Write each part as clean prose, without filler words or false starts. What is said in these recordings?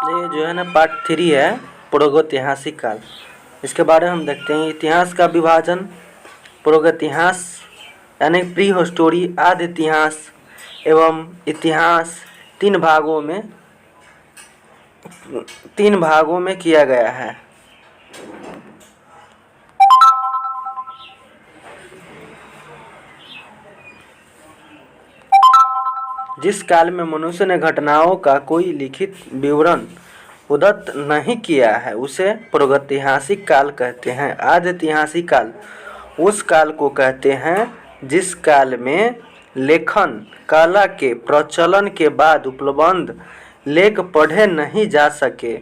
ये जो है ना पार्ट 3 है प्रागैतिहासिक काल। इसके बारे में हम देखते हैं इतिहास का विभाजन। प्रागैतिहास यानी प्री हिस्टोरी, आदि इतिहास एवं इतिहास तीन भागों में किया गया है। जिस काल में मनुष्य ने घटनाओं का कोई लिखित विवरण उद्धृत नहीं किया है उसे प्रागैतिहासिक काल कहते हैं। आदि ऐतिहासिक काल उस काल को कहते हैं जिस काल में लेखन कला के प्रचलन के बाद उपलब्ध लेख पढ़े नहीं जा सके,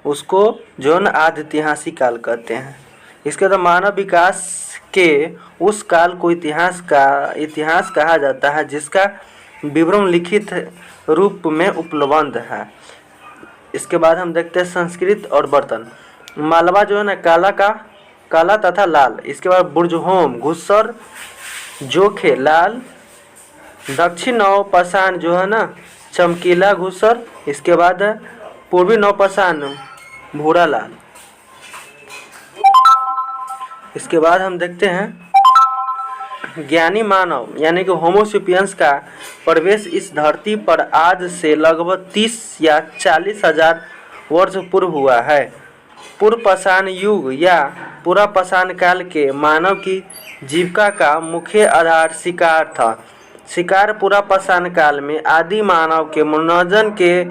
उसको जो है आदि ऐतिहासिक काल कहते हैं। इसके बाद मानव विकास के उस काल को इतिहास कहा जाता है जिसका विवरण लिखित रूप में उपलब्ध है। इसके बाद हम देखते हैं संस्कृत और बर्तन। मालवा जो है ना काला तथा लाल। इसके बाद बुर्जहोम घुसर जोखे लाल। दक्षिण नवपाषाण जो है ना चमकीला घुसर। इसके बाद पूर्वी नवपाषाण भूरा लाल। इसके बाद हम देखते हैं ज्ञानी मानव यानी कि होमोसेपियंस का प्रवेश इस धरती पर आज से लगभग 30 या 40 हजार वर्ष पूर्व हुआ है। पूर्व पाषाण युग या पुरापाषाण काल के मानव की जीविका का मुख्य आधार शिकार था। शिकार पुरापाषाण काल में आदि मानव के मनोरंजन के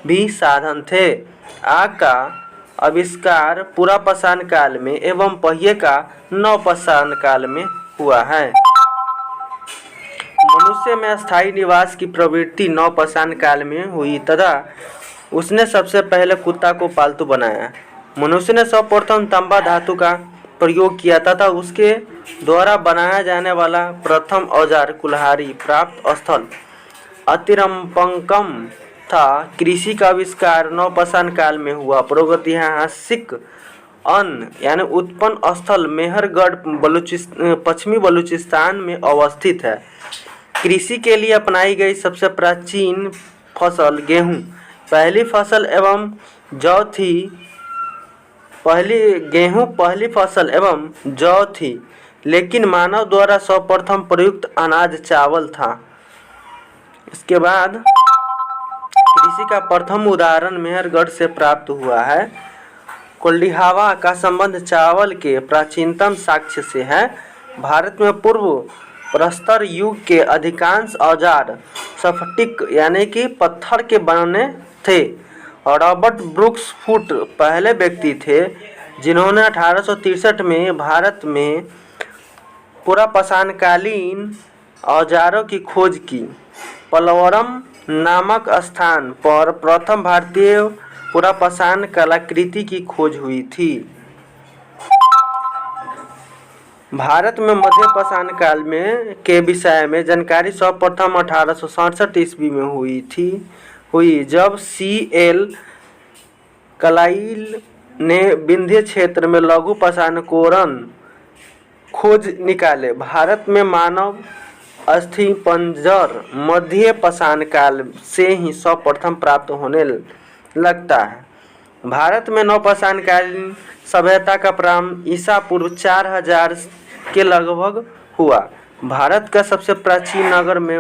भी साधन थे। आग का आविष्कार पुरापाषाण काल में एवं पहिए का नवपाषाण काल में हुआ है। मनुष्य में स्थायी निवास की प्रवृत्ति नवपाषाण काल में हुई तथा उसने सबसे पहले कुत्ता को पालतू बनाया। मनुष्य ने सर्वप्रथम तांबा धातु का प्रयोग किया तथा उसके द्वारा बनाया जाने वाला प्रथम औजार कुल्हाड़ी प्राप्त स्थल अतिरंपकम था। कृषि का आविष्कार नवपाषाण काल में हुआ। प्रागैतिहासिक अन्न यानी उत्पन्न स्थल मेहरगढ़ पश्चिमी बलूचिस्तान में अवस्थित है। कृषि के लिए अपनाई गई सबसे प्राचीन फसल गेहूं पहली फसल एवं जौ थी, लेकिन मानव द्वारा सर्वप्रथम प्रयुक्त अनाज चावल था। इसके बाद कृषि का प्रथम उदाहरण मेहरगढ़ से प्राप्त हुआ है। कोल्डिहावा का संबंध चावल के प्राचीनतम साक्ष्य से है। भारत में पूर्व प्रस्तर युग के अधिकांश औजार स्फटिक यानी कि पत्थर के बने थे। रॉबर्ट ब्रुक्स फुट पहले व्यक्ति थे जिन्होंने 1863 में भारत में पुरापाषाणकालीन औजारों की खोज की। पलवरम नामक स्थान पर प्रथम भारतीय पुरापाषाण कलाकृति की खोज हुई थी। भारत में मध्यपाषाण काल में के विषय में जानकारी सर्वप्रथम 1867 ईस्वी में हुई जब C.L. कलाइल ने विंध्य क्षेत्र में लघु पाषाणकोरण खोज निकाले। भारत में मानव अस्थिपंजर मध्य पाषाण काल से ही सर्वप्रथम प्राप्त होने लगता है। भारत में नवपाषाणकालीन सभ्यता का प्रारंभ ईसा पूर्व 4000 के लगभग हुआ। भारत का सबसे प्राचीन नगर में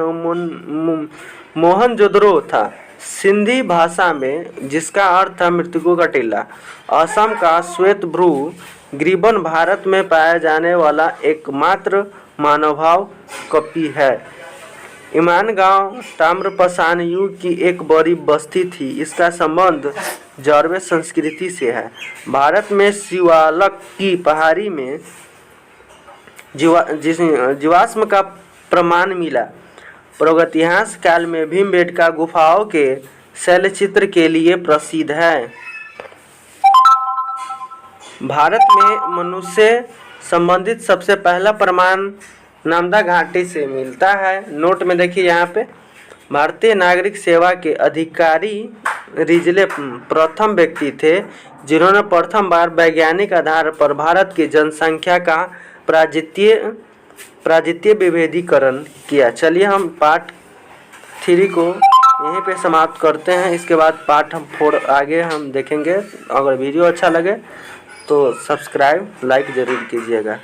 मोहनजोदड़ो था, सिंधी भाषा में, जिसका अर्थ है मृतकों का टीला। असम का श्वेतभ्रू गिरिबन भारत में पाया जाने वाला एकमात्र मानवभाव कपि है। ईमान गांव ताम्रपाषाण युग की एक बड़ी बस्ती थी। इसका संबंध जारवे संस्कृति से है। भारत में शिवालक की पहाड़ी में जीवाश्म का प्रमाण मिला। प्रागैतिहासिक काल में भीमबेटका गुफाओं के शैलचित्र के लिए प्रसिद्ध है। भारत में मनुष्य संबंधित सबसे पहला प्रमाण नामदा घाटी से मिलता है। नोट में देखिए यहाँ पे भारतीय नागरिक सेवा के अधिकारी रिजले प्रथम व्यक्ति थे जिन्होंने प्रथम बार वैज्ञानिक आधार पर भारत की जनसंख्या का प्राजितीय विभेदीकरण किया। चलिए हम पार्ट 3 को यहीं पे समाप्त करते हैं। इसके बाद पार्ट हम 4 आगे हम देखेंगे। अगर वीडियो अच्छा लगे तो सब्सक्राइब लाइक ज़रूर कीजिएगा।